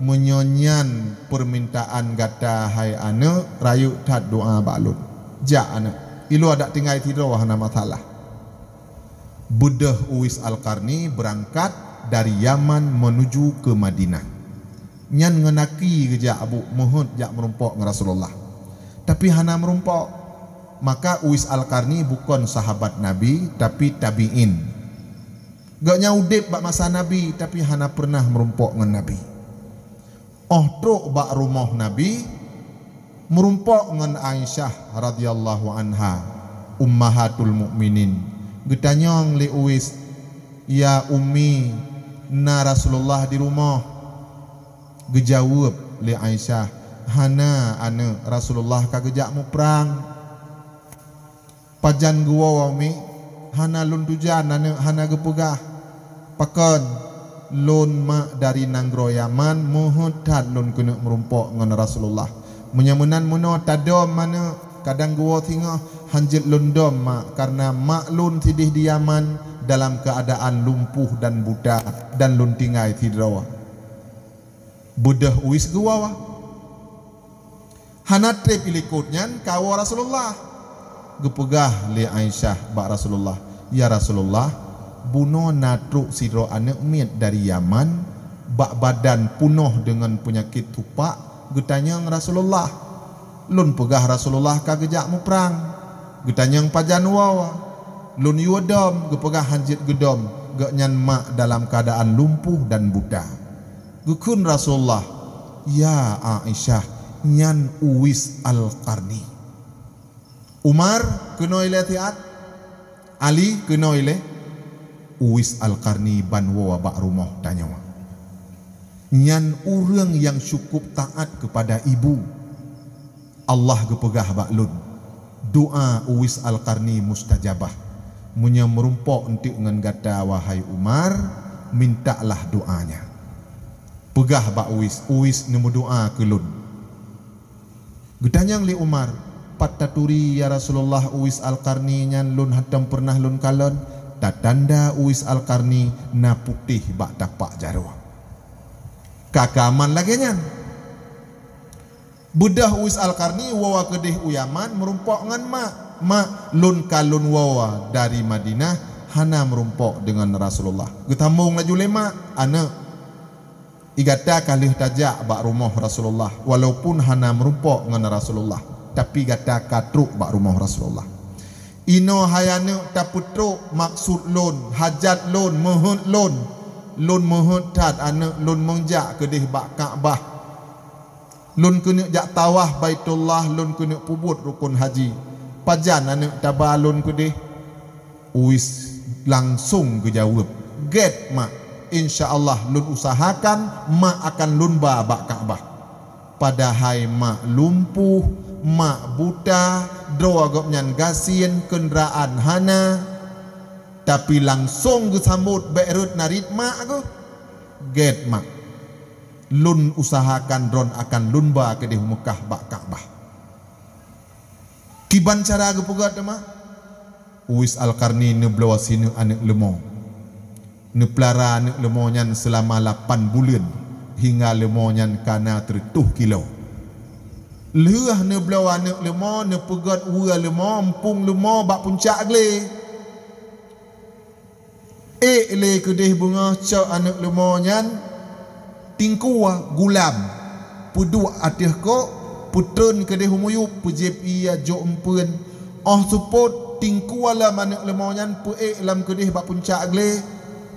menyonyan permintaan gata hai ane rayu tad doa bak lun jak ane ilu ada tinggai tidur wahana masalah Buddha Uwais Al-Qarni berangkat dari Yaman menuju ke Madinah nyan ngenaki gejak abu mohon jak merumpok dengan Rasulullah tapi hana merumpok maka Uwais Al-Qarni bukan sahabat Nabi tapi tabi'in gaknya udip bak masa Nabi tapi hana pernah merumpok dengan Nabi truk bak rumah Nabi merumpok dengan Aisyah radhiyallahu anha ummahatul mukminin getanyong li Uwais ya ummi na Rasulullah di rumah gejawab li Aisyah hana ane Rasulullah kagejak mu perang pajan gua wami hana lun tujan hana gepegah pakan lun mak dari nanggro Yaman muhutad lun kena merumpok dengan Rasulullah menyamunan muno tadom mana kadang gua tinggal hanjit lun dom mak karena mak lun tidih di Yaman dalam keadaan lumpuh dan buta dan lun tinggai tidrawa Buddha Uwais gua hana trip ilikutnya kawa Rasulullah gepegah li Aisyah bak Rasulullah ya Rasulullah buno natruk sidro anak miat dari Yaman bak badan punuh dengan penyakit tupak getanyang Rasulullah lun pegah Rasulullah kagejak mu perang getanyang pajan wawa lun yuadom gepegah hanjit gedom gaknyan mak dalam keadaan lumpuh dan buta gekun Rasulullah ya Aisyah nyan Uwais Al-Qarni Umar kena ile tiat Ali kena ile Uwais Al-Qarni banwa bak rumah tanya nyan urang yang cukup taat kepada ibu Allah gepegah bak lun doa Uwais Al-Qarni mustajabah munya merumpok untuk dengan gata wahai Umar mintalah doanya pegah bak Uwais nemu doa ke lun getanyang li Umar pataturi ya Rasulullah Uwais Al-Qarni nyan lun hatam pernah lun kalon tatanda Uwais Al-Qarni na putih bak tapak jarwa kakaman lagi nyan Buddha Uwais Al-Qarni wawa kedih uyaman merumpok dengan mak lun kalun wawa dari Madinah hana merumpok dengan Rasulullah getambung laju lemak ana igata kalih tajak bak rumah Rasulullah walaupun hana merumpok dengan Rasulullah tapi gata katruk bak rumah Rasulullah ino hayane taputruk maksud lun hajat lun lun mohon tad anak lun mengjak kedih bak Kaabah lun kena jak tawah Baitullah lun kena pubut rukun haji pajan anak tabah lun kedih Uwais langsung kejawab get mak insyaallah lun usahakan mak akan lun bak Kaabah padahal mak lumpuh mak buta doa gopnyan gasin kenderaan hana tapi langsung gesambut beirut narit mak aku get mak lun usahakan dron akan lunba ke di Mekah bak Kaabah kiban cara gepugat mak Uwais Al-Qarni ne blawa sini anak lemo ne pelara anak lemo nyan selama 8 bulan hingga lemo nyan kana 30 kilo leuah ne blawa anak lemo ne pegat ua lemo empung lemo bak puncak gle le kedih bunga cak anak lemo nyan tingkua gulam pudu atih ko putun kedih humuyup pujip ia jo empun support tingkua lam anak lemo nyan pu lam kedih bak puncak gle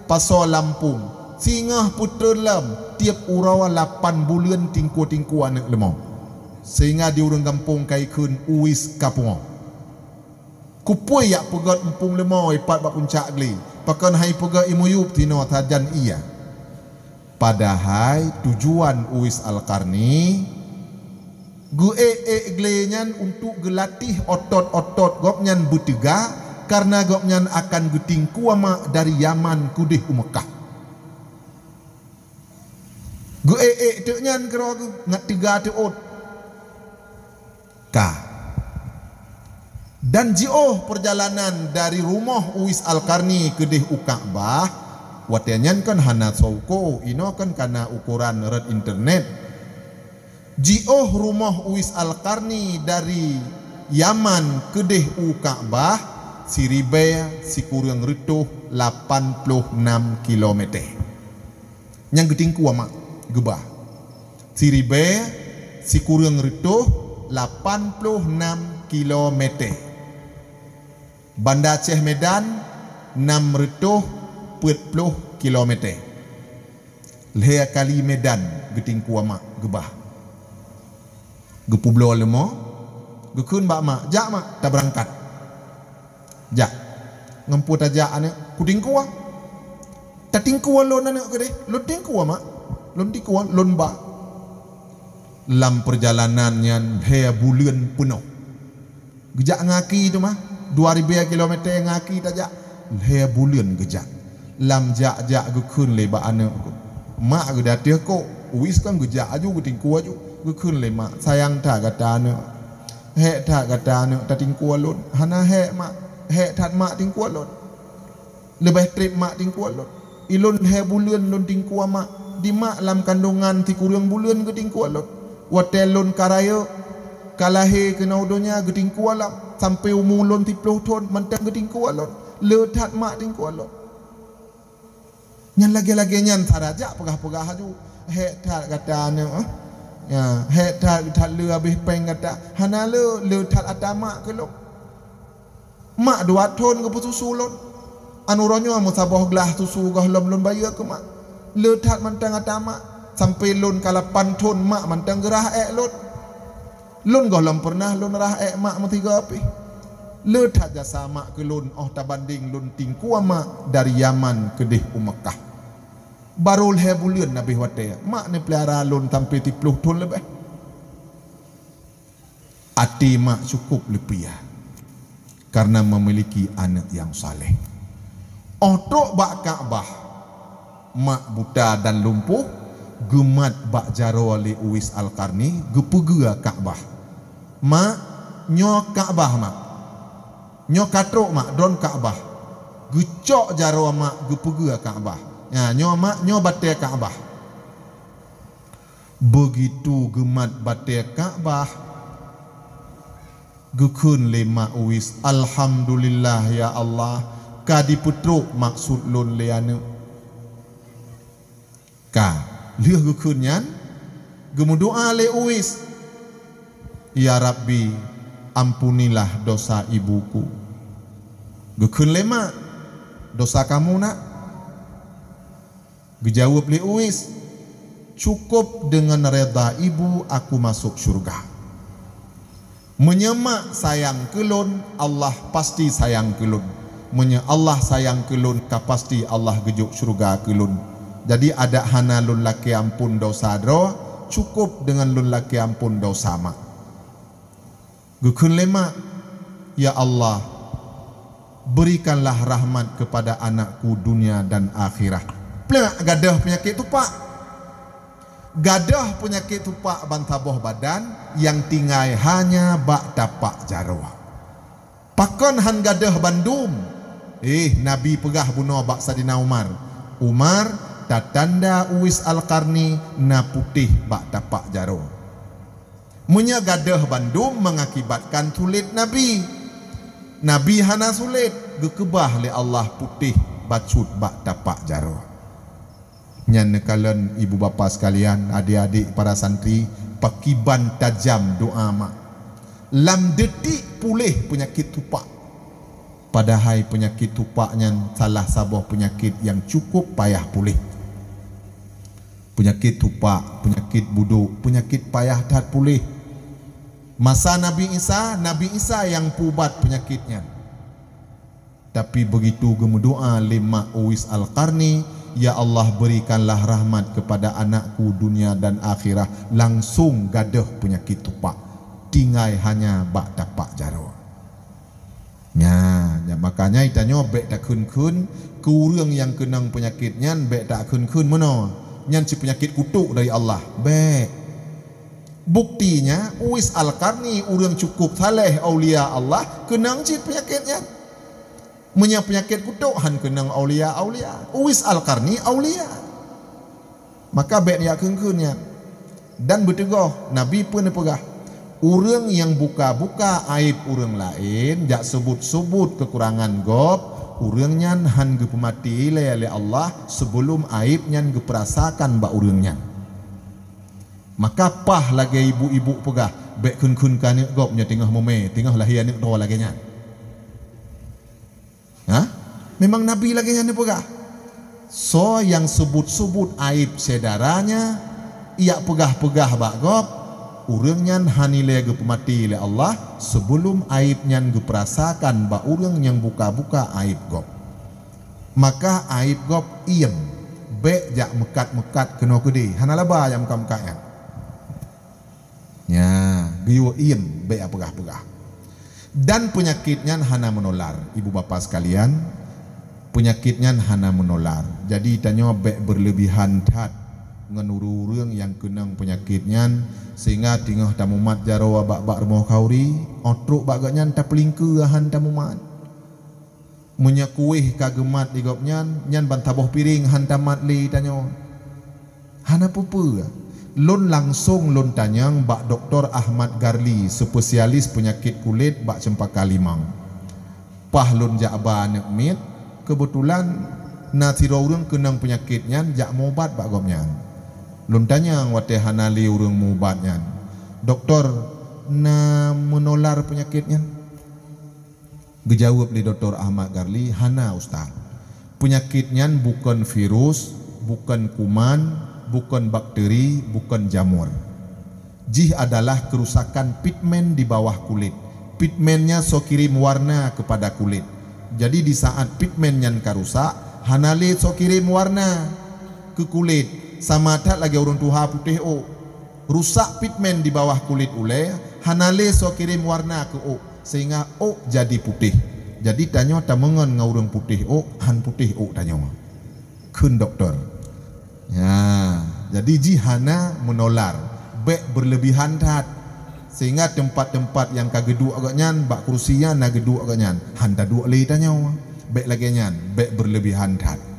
pasal Lampung singah putun lam tiap urawa 8 bulan tingku anak lemo sehingga di urang kampung kai kun Uwais kapung kupui yak pegat empung lemo ipat bak puncak gle pakan hai pegat imuyup tino tajan ia padahal tujuan Uwais Al-Qarni gu glenyan untuk gelatih otot-otot gopnyan butega karena gopnyan akan gutingku ama dari Yaman kudih Mekah. Gu tu nyan kero ngat tiga tu ot ka. Dan jioh perjalanan dari rumah Uwais Al-Qarni ke deh Ka'bah, watianyan kan hana sauko, ino kan karena ukuran red internet. Jioh rumah Uwais Al-Qarni dari Yaman ke deh Ka'bah, siribe sikurang rituh 86 km. Yang getingku amak gebah. Siribe sikurang rituh 86 km. Bandar Aceh Medan 640 km. Leh kali Medan getingku amak gebah. Gepublo lemo, gekun bak mak, jak mak tak berangkat. Jak. Ngemput aja ane kutingku ah. Tatingku lon ane ke deh. Lon tingku mak. Lon tingku lon ba. Lam perjalanannya hea bulan penuh. Gejak ngaki tu mah 2000 km ngaki tajak hea bulan gejak. Lam jak gekun le ba ane. Mak gedah dia ko Uwais kan gejak aju getingku aju. Gekun le mak sayang tak kata ane. He tak kata ane tatingku lon. Hana he mak he tat mak tingku lon. Lebih trip mak tingku lon. Ilon he bulan lon tingku mak. Di mak lam kandungan ti kurang bulan ke tingku lon. Watelon karaya kalahe ke naudonya getingku alam sampai umur lon 30 tahun mantang getingku alon letat mak tingku alon nyan lagi-lagi nyan sarajak pegah-pegah aju he tak katanya ya he tak le habis peng kata hana le tak atama ke lo mak 2 tahun ke susu lon anu ronyo musabah gelah susu gah lon bayar ke mak letat mantang atama sampai lon kalapan tahun mak mantang gerah lon lon golam pernah lon rah mak mutiga api letat jasa mak ke lon tabanding lon tingku mak dari Yaman ke deh Mekah barul he bulan nabi wate mak ni pelihara lon sampai 30 tahun lebih ati mak cukup lepiah karena memiliki anak yang saleh. Otok bak Ka'bah mak buta dan lumpuh gemat bak jaro oleh Uwais Al-Qarni gepegua Ka'bah. Mak nyo Ka'bah mak. Nyo katrok mak don Ka'bah. Gecok jaro mak gepegua Ka'bah. Ya nyo mak nyo bate Ka'bah. Begitu gemat bate Ka'bah gekun le mak Uwais, alhamdulillah ya Allah kadi putruk maksud lon leane. Ka liah gekunyan gemudoa le Uwais, ya Rabbi ampunilah dosa ibuku. Gekun lema dosa kamu nak. Gejawab le Uwais, cukup dengan reda ibu aku masuk syurga. Menyemak sayang kelon, Allah pasti sayang kelon. Allah sayang kelon, pasti Allah gejuk syurga kelon. Jadi ada hana lun laki ampun dosa dro, cukup dengan lun laki ampun dosa mak. Gekun lema, ya Allah, berikanlah rahmat kepada anakku dunia dan akhirat. Plek gadah penyakit tupak. Gadah penyakit tupak bantaboh badan yang tinggai hanya bak tapak jarwa. Pakon han gadah bandum. Nabi pegah bunuh bak Sadina Umar. Umar tatanda Uwais Al-Qarni na putih bak tapak jaro. Munya gadah bandum mengakibatkan sulit Nabi. Nabi hana sulit gekebah le Allah putih bacut bak tapak jaro. Nyan kalian ibu bapa sekalian, adik-adik para santri, pakiban tajam doa mak. Lam detik pulih penyakit tupak. Padahal penyakit tupaknya salah sabah penyakit yang cukup payah pulih. Penyakit tupak, penyakit buduk, penyakit payah tak pulih. Masa Nabi Isa yang pubat penyakitnya. Tapi begitu gemudoa lima Uwais Al-Qarni, ya Allah berikanlah rahmat kepada anakku dunia dan akhirat, langsung gadah penyakit tupak. tinggai hanya bak tapak jaro. Ya makanya itanyo bek tak kun ke urang yang kenang penyakit nyan bek tak kun mano nyan si penyakit kutuk dari Allah bek. Buktinya Uwais Al-Qarni urang cukup saleh aulia Allah kenang si penyakitnya. Menya penyakit kutuk han kenang aulia. Uwais Al-Qarni aulia. Maka bek dia kun-kunnya. Dan bertegoh Nabi pun pegah urang yang buka-buka aib urang lain jak sebut-sebut kekurangan gop urang nyan han gepemati le Allah sebelum aib nyan geperasakan ba urang nyan. Maka pah lagi ibu-ibu pegah bek kun-kun kan gop nya tengah meme tengah lahir ni do lagi nyan. Memang Nabi lagi nyan pegah. So yang sebut-sebut aib saudaranya ia pegah-pegah bak gop urang nyan hanile gepemati le Allah sebelum aib nyan geperasakan ba urang yang buka-buka aib gop. Maka aib gop iem bek jak mekat-mekat kena kedi hanalaba yang muka-muka yang ya giyo iem bek pegah-pegah. Dan penyakitnya hana menular ibu bapa sekalian, penyakitnya hana menular. Jadi tanya bek berlebihan tat ngenuru urang yang kenang penyakitnya sehingga tingah tamumat jaro bak rumah kauri otruk bagaknya ta pelingke han tamumat menyakuih kagemat digopnya nyan bantaboh piring han tamat li tanyo hana pupu lon langsung lon tanyang bak Dr. Ahmad Garli spesialis penyakit kulit bak Cempaka Limang pah lon jakba nek mit kebetulan natiro urang kenang penyakitnya jak mobat bak gopnya. Lun tanya wate hanali urang mubatnya. Doktor na menular penyakitnya. Gejawab di Dr. Ahmad Garli, hana ustaz. Penyakitnya bukan virus, bukan kuman, bukan bakteri, bukan jamur. Jih adalah kerusakan pigmen di bawah kulit. Pigmennya so kirim warna kepada kulit. Jadi di saat pigmennya karusak, hanali so kirim warna ke kulit. Sama tak lagi orang tuha putih rusak pigmen di bawah kulit ule hanale so kirim warna ke sehingga jadi putih. Jadi tanya tamangan ngaurang putih han putih tanya kun doktor ya. Jadi jihana menular bek berlebihan tat sehingga tempat-tempat yang kagedu agaknya bak kursinya na gedu agaknya han tadu le tanya bek lagi nyan bek berlebihan tat.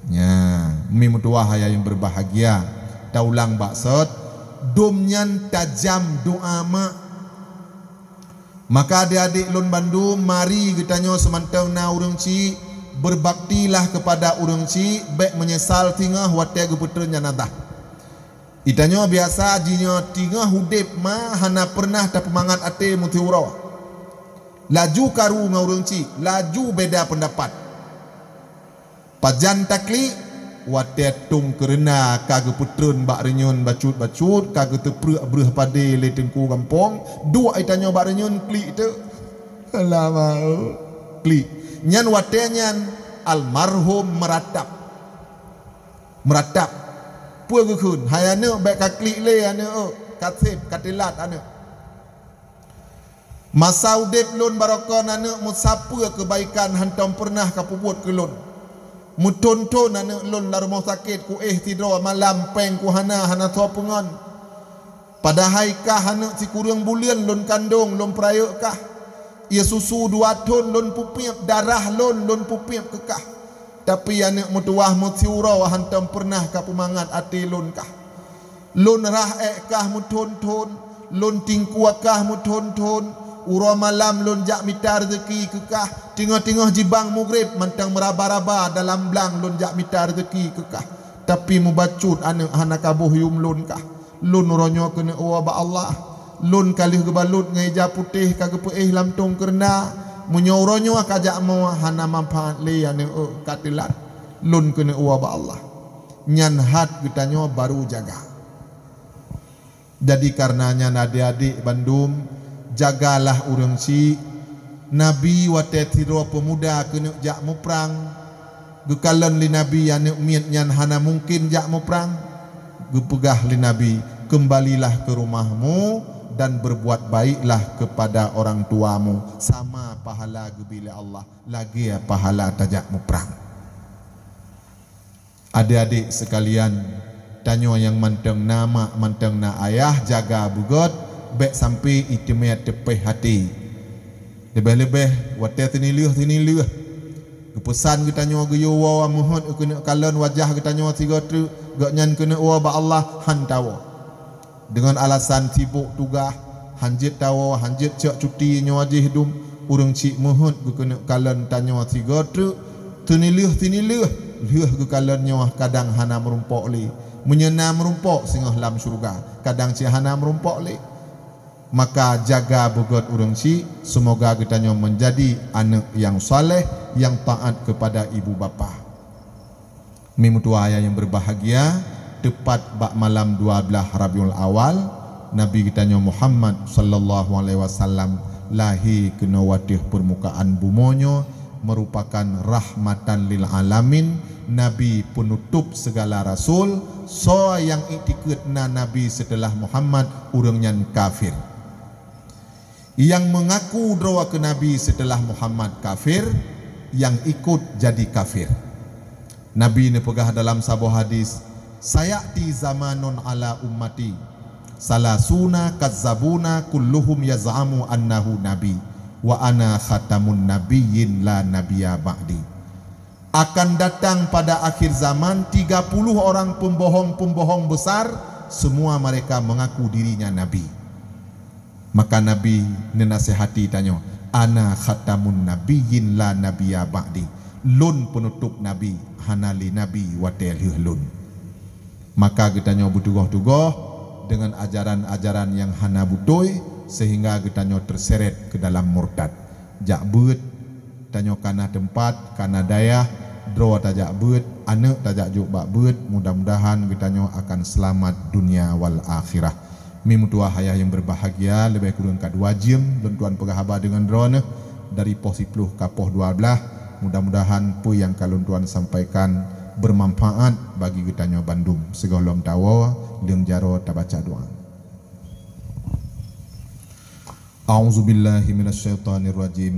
Ya, mimutuah haya yang berbahagia. Taulang baksud domnyan tajam doa mak. Maka adik-adik lon Bandung mari getanyo semantau na urang ci berbaktilah kepada urang ci bek menyesal tingah wate geputernya nadah. Itanyo biasa jinyo tingah hudip ma hana pernah ta pemangat ate muti urau. Laju karu ngaurang ci, laju beda pendapat. Pajan takli wate tung kerena kage putreun bak renyun bacut kage teprek breh pade le tengku kampung dua itanyo bak renyun kli tu lama kli nyan wate nyan almarhum meratap puan gukun hayane bak kakli le ane katsip katilat ane masa udip lun barakon ane musapa kebaikan hantam pernah kapubut ke lun mutonton anak lon la rumah sakit ku tidur malam peng ku hana topungan padahal kah anak si kurang bulan lon kandung lon perayuk kah ia susu 2 ton lon pupiap darah lon pupiap kekah tapi anak mutuah mutiura hantam pernah ka pemangat ati lon kah lon rah kah mutonton lon tingku kah mutonton ura malam lon jak mita rezeki kekah tengah-tengah jibang maghrib mantang meraba-raba dalam belang lon jak mita rezeki kekah tapi mubacut anak anak abuh yum lon kah lon ronyo kena ba Allah lon kalih gebalut ngeja putih kage peih lamtung kerna munyoronyo kajak mau hana manfaat le ane katilat lon kena ba Allah nyan hat getanyo baru jaga. Jadi karenanya adik-adik Bandung jagalah urang si Nabi wate tiro pemuda kena jak mu perang gekalan li Nabi ane miat nyan hana mungkin jak mu perang gepegah li Nabi kembalilah ke rumahmu dan berbuat baiklah kepada orang tuamu, sama pahala bila Allah lagi ya pahala tajakmu perang. Adik-adik sekalian, tanyo yang manteng nama manteng na ayah jaga bugot baik sampai itimnya tepeh hati. Lebih-lebih wate tiniluh kepusan kita nyo geyo wa muhud kena kalon wajah kita nyo tiga tu gak nyan kena wa ba Allah hantawa. Dengan alasan sibuk tugas hanjit tawa hanjit cak cuti nyo aje hidum urang cik muhud kena kalon tanyo tiga tu tiniluh liuh ke kalon nyo kadang hana merumpok li menyenam merumpok singah lam syurga kadang cik hana merumpok li. Maka jaga bugot urang cik, semoga kita nyo menjadi anak yang saleh yang taat kepada ibu bapa. Mimutua yang berbahagia, tepat bak malam 12 Rabiul Awal, Nabi kita nyo Muhammad sallallahu alaihi wasallam lahir ke watih permukaan bumonyo, merupakan rahmatan lil alamin, Nabi penutup segala rasul. So yang iktikadna Nabi setelah Muhammad urang nyan kafir. Yang mengaku doa ke Nabi setelah Muhammad kafir, yang ikut jadi kafir. Nabi ni pegah dalam sebuah hadis, sayati zamanun ala ummati salasuna kazzabuna kulluhum yaz'amu annahu nabi wa ana khatamun nabiyyin la nabiyya ba'di. Akan datang pada akhir zaman 30 orang pembohong-pembohong besar, semua mereka mengaku dirinya nabi. Maka Nabi menasihati tanya, ana khatamun nabiyyin la nabiyya ba'di. Lun penutup Nabi, hanali Nabi watel lun. Maka kita nyo butugoh-tugoh dengan ajaran-ajaran yang hana butoi, sehingga kita nyo terseret ke dalam murtad. Jak beut tanyo kana tempat, kana dayah, draw tajak beut, anak tajak juk bak beut. Mudah-mudahan kita nyo akan selamat dunia wal akhirah. Mimutua hayah yang berbahagia, lebih kurang ke 2 jam dan tuan pegahaba dengan drone dari pos 10 ke pos 12. Mudah-mudahan pu yang kalun tuan sampaikan bermanfaat bagi kita nyo Bandung. Segolom tawa leung jaro tabaca doa. A'udzubillahi minasyaitonirrajim.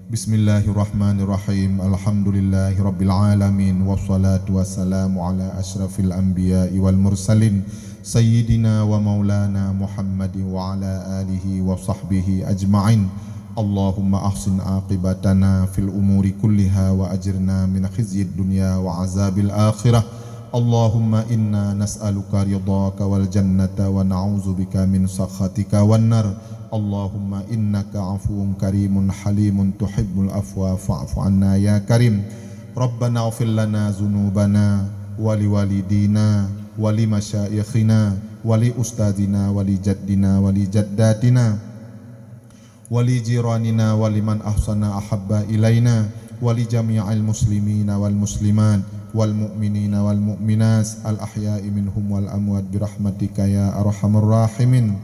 Bismillahirrahmanirrahim. Alhamdulillahirabbil alamin wassalatu wassalamu ala asyrafil anbiya'i wal mursalin Sayyidina wa maulana Muhammad wa ala alihi wa sahbihi ajma'in. Allahumma ahsin aqibatana fil umuri kulliha wa ajirna min khizyid dunya wa azabil akhirah. Allahumma inna nas'aluka ridhaka wal jannata wa na'udzubika min sakhatika wan nar. Allahumma innaka afuwun karimun halimun tuhibbul afwa fa'fu anna ya karim. Rabbana ighfir lana dzunubana wa liwalidina wali masyayikhina wali ustadzina wali jaddina wali jaddatina wali jiranina wali man ahsana ahabba ilaina wali jami'il muslimina wal muslimat wal mu'minina wal mu'minat al ahya'i minhum wal amwat birahmatika ya arhamar rahimin.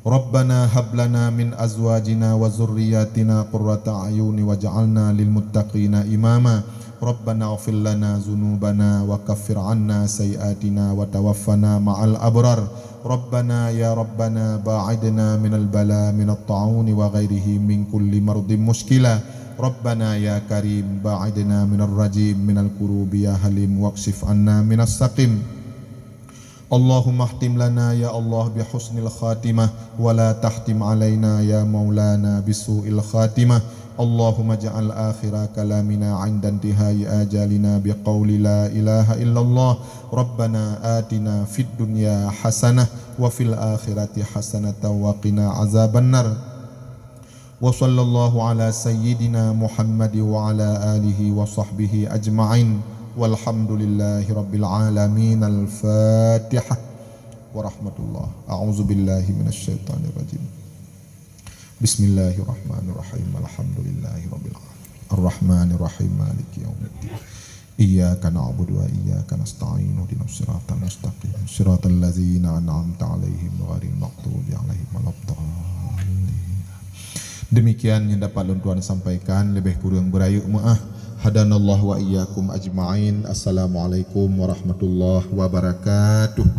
Rabbana hab lana min azwajina wa zurriyyatina qurrata a'yuni waj'alna lil muttaqina imama. Rabbana ighfir lana dzunubana wa kaffir 'anna sayyi'atina wa tawaffana ma'al abrar. Rabbana ya Rabbana ba'idna minal bala minat ta'uni wa ghairihi min kulli mardin mushkila. Rabbana ya Karim ba'idna minar rajim minal kurubi ya Halim waqshif 'anna minas saqim. Allahumma ihtim lana ya Allah bi husnil khatimah wa la tahtim 'alaina ya maulana bisu'il khatimah. Allahumma ja'al akhira kalamina 'inda intihai ajalina biqauli la ilaha illallah. Rabbana atina fid dunya hasanah wa fil akhirati hasanatan wa qina azabannar. Wa sallallahu ala sayyidina Muhammad wa ala alihi wa sahbihi ajma'in. Walhamdulillahi rabbil alamin. Al-Fatihah wa rahmatullah. A'udzu billahi minasyaitonir rajim. Bismillahirrahmanirrahim. Alhamdulillahirabbil alamin. Arrahmanirrahim. Maliki yaumiddin. Iyyaka na'budu wa iyyaka nasta'in. Ihdinas siratal mustaqim. Siratal ladzina an'amta 'alaihim ghairil maghdubi 'alaihim waladdallin. Demikian yang dapat tuan sampaikan, lebih kurang berayu maaf. Hadanallahu wa iyyakum ajma'in. Assalamualaikum warahmatullahi wabarakatuh.